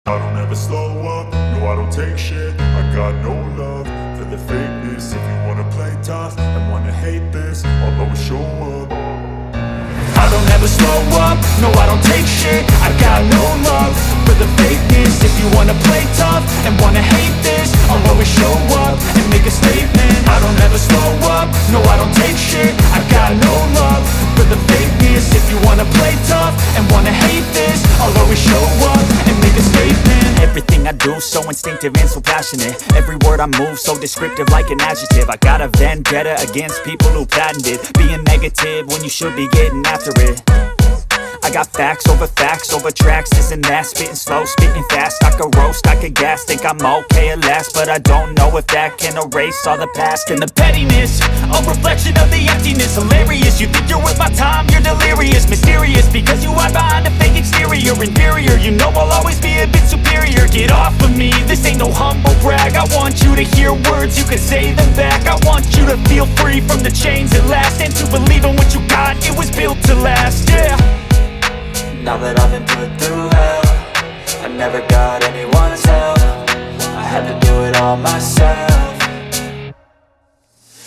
I don't ever slow up, no I don't take shit. I got no love for the fakeness. If you wanna play tough and wanna hate this, I'll always show up. I don't ever slow up, no I don't take shit. I got no love for the fakeness. If you wanna play tough and wanna hate this, I'll always show up and make a statement. I don't ever slow up, no I don't take shit. I got no love for the fakeness. If you wanna play tough and wanna hate this, I'll always show up and make a statement. Everything I do so instinctive and so passionate. Every word I move so descriptive like an adjective. I got a vendetta against people who patented being negative when you should be getting after it. I got facts over tracks, this and that. Spitting slow, spitting fast, I could roast, I could gas. Think I'm okay at last, but I don't know if that can erase all the past. And the pettiness, a reflection of the emptiness. Hilarious, you think you're worth my time, you're delirious. Mysterious, because you hide behind a fake exterior. Inferior, you know I'll always be a bit superior. Get off of me, this ain't no humble brag. I want you to hear words, you can say them back. I want you to feel free from the chains at last, and to believe in what you got, it was built to last, yeah. Now that I've been put through hell, I never got anyone's help. I had to do it all myself.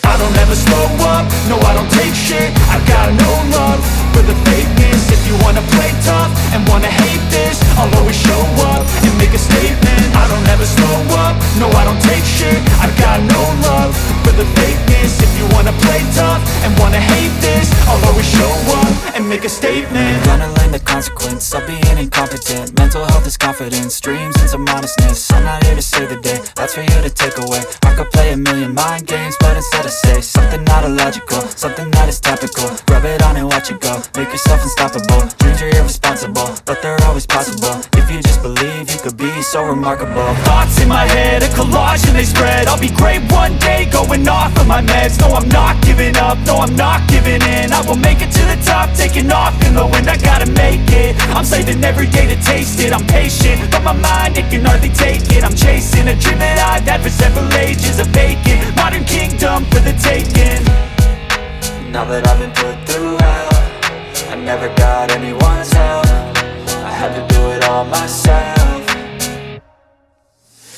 I don't ever slow up, no I don't take shit. I got no love for the fakeness. If you wanna play tough and wanna hate this, I'll always show up and make a statement. I don't ever slow up, no I don't take shit. I got no love for the fakeness. If you wanna play tough and wanna hate this, I'll always show up and make a statement. Gonna learn the consequence of being incompetent. Mental health is confidence, dreams and some honestness. I'm not here to save the day, that's for you to take away. I could play a million mind games, but instead I say something not illogical, something that is topical. Rub it on and watch it go, make yourself unstoppable. Dreams are irresponsible, but they're always possible. If you just believe, you could be so remarkable. Thoughts in my head, a collage and they spread. I'll be great one day, going off of my meds. No I'm not giving up, no I'm not giving in. I will make it to the top, taking off in the wind. I gotta make it, I'm saving every day to taste it. I'm patient, but my mind, it can hardly take it. I'm chasing a dream that I've had for several ages. A vacant, modern kingdom for the taking. Now that I've been put through hell, I never got anyone's help. I had to do it all myself.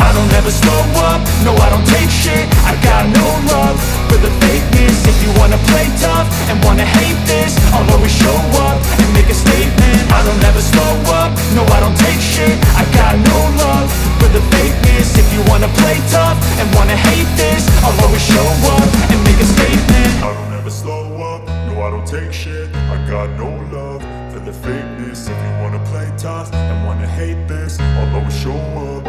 I don't ever slow up, no I don't take shit. I got no love for the fakeness. If you wanna play tough and wanna hate this, I'll always show up and make a statement. I don't ever slow up, no I don't take shit. I got no love for the fakeness. If you wanna play tough and wanna hate this, I'll always show up and make a statement. I don't ever slow up, no I don't take shit. I got no love for the fakeness. If you wanna play tough and wanna hate this, I'll always show up.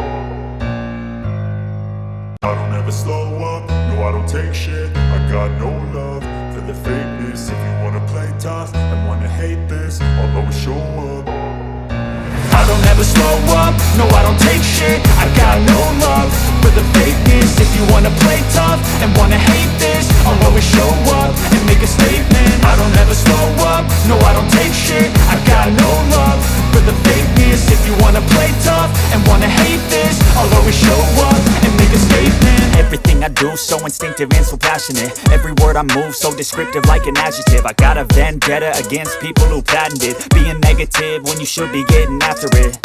I don't ever slow up, no I don't take shit. I got no love for the fakeness. If you wanna play tough and wanna hate this, I'll always show up. I don't ever slow up, no I don't take shit. I got no love for the fakeness. If you wanna play tough and wanna hate this, I'll always show up and make a statement. I don't ever slow up, no I don't take shit. I got no love for the fakeness. If you wanna play tough and wanna hate this, I'll always show up and make a statement. Everything I do so instinctive and so passionate. Every word I move so descriptive like an adjective. I got a vendetta against people who patented being negative when you should be getting after it.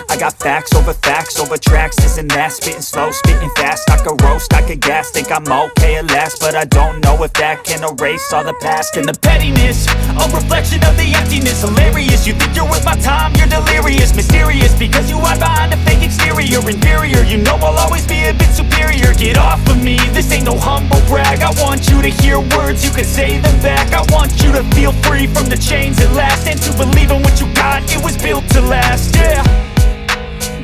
I got facts over tracks, this and that. Spitting slow, spitting fast, I could roast, I could gas. Think I'm okay at last, but I don't know if that can erase all the past. And the pettiness, a reflection of the emptiness. Hilarious, you think you're worth my time, you're delirious. Mysterious, because you hide behind a fake exterior. Inferior, you know I'll always be a bit superior. Get off of me, this ain't no humble brag. I want you to hear words, you can say them back. I want you to feel free from the chains at last, and to believe in what you got, it was built to last, yeah.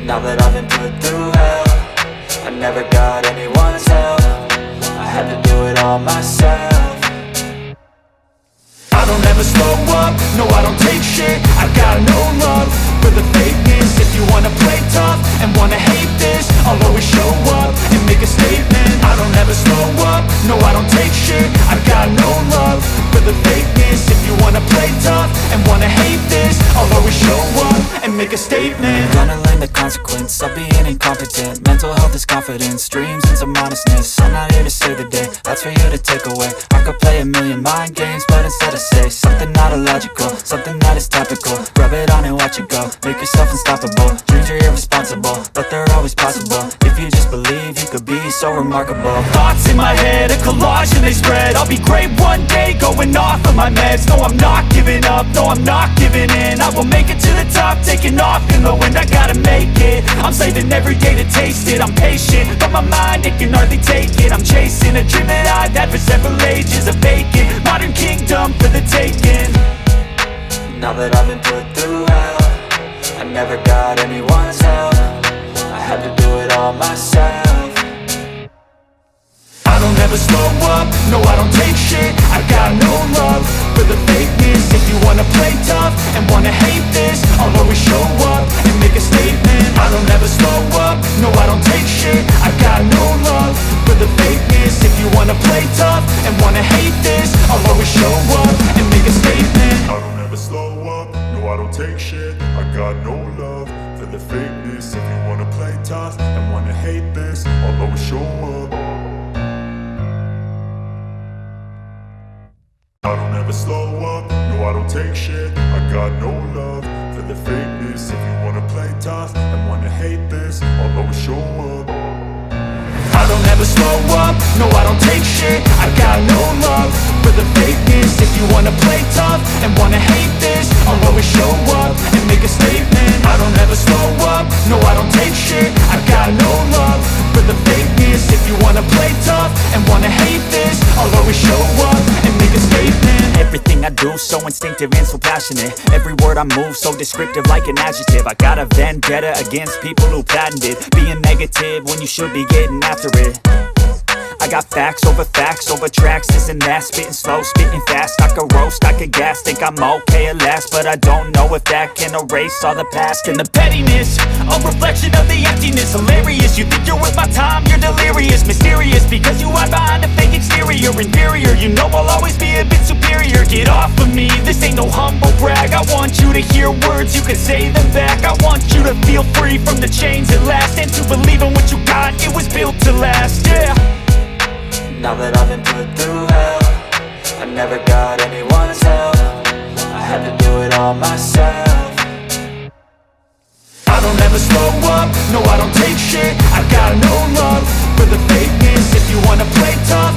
Now that I've been put through hell, I never got anyone's help. I had to do it all myself. I don't ever slow up, no I don't take shit. I got no love for the fakeness. If you wanna play tough and wanna hate this, I'll always show up and make a statement. I don't ever slow up, no I don't take shit. I got no love for the fakeness. If you wanna play tough and wanna hate this, I'll always show up and make a statement. Gonna learn the consequence of being incompetent. Mental health is confidence, dreams and some honestness. I'm not here to save the day, that's for you to take away. I could play a million mind games, but instead I say something not illogical, something that is topical. Rub it on and watch it go, make yourself unstoppable. Dreams are irresponsible, always possible. If you just believe, you could be so remarkable. Thoughts in my head, a collage and they spread. I'll be great one day, going off of my meds. No, I'm not giving up, no, I'm not giving in. I will make it to the top, taking off in the wind. I gotta make it, I'm saving every day to taste it. I'm patient, but my mind, it can hardly take it. I'm chasing a dream that I've had for several ages. A vacant, modern kingdom for the taking. Now that I've been put through hell, I never got anyone's help. I had to do it all myself. I don't ever slow up, no I don't take shit. I got no love for the fakeness. If you wanna play tough and wanna hate this, I'll always show up and make a statement. I don't ever slow up, no I don't take shit. I got no love for the fakeness. If you wanna play tough and wanna hate this, I'll always show up and make a statement. I don't ever slow up, no I don't take shit. I got no love for the fakeness. If you wanna play tough and wanna hate this, I'll always show up. I don't ever slow up, no I don't take shit. I got no love for the fakeness. If you wanna play tough and wanna hate this, I'll always show up. I don't ever slow up, no I don't take shit. I got no love for the fakeness. If you wanna play tough and wanna hate this, I'll always show up and make a statement. I don't ever slow up, no I don't take shit. I got no love for the fakeness. If you wanna play tough and wanna hate this, I'll always show up and make a statement. Everything I do so instinctive and so passionate. Every word I move so descriptive like an adjective. I got a vendetta against people who patented being negative when you should be getting after it. I got facts over tracks, this and that. Spitting slow, spitting fast. I could roast, I could gas. Think I'm okay at last, but I don't know if that can erase all the past. And the pettiness, a reflection of the emptiness. Hilarious, you think you're worth my time, you're delirious. Mysterious, because you hide behind a fake exterior. Inferior, you know I'll always be a bit superior. Get off of me, this ain't no humble brag. I want you to hear words, you can say them back. I want you to feel free from the chains at last, and to believe in what you got, it was built to last, yeah. Now that I've been put through hell, I never got anyone's help. I had to do it all myself. I don't ever slow up, no I don't take shit. I got no love for the fakeness. If you wanna play tough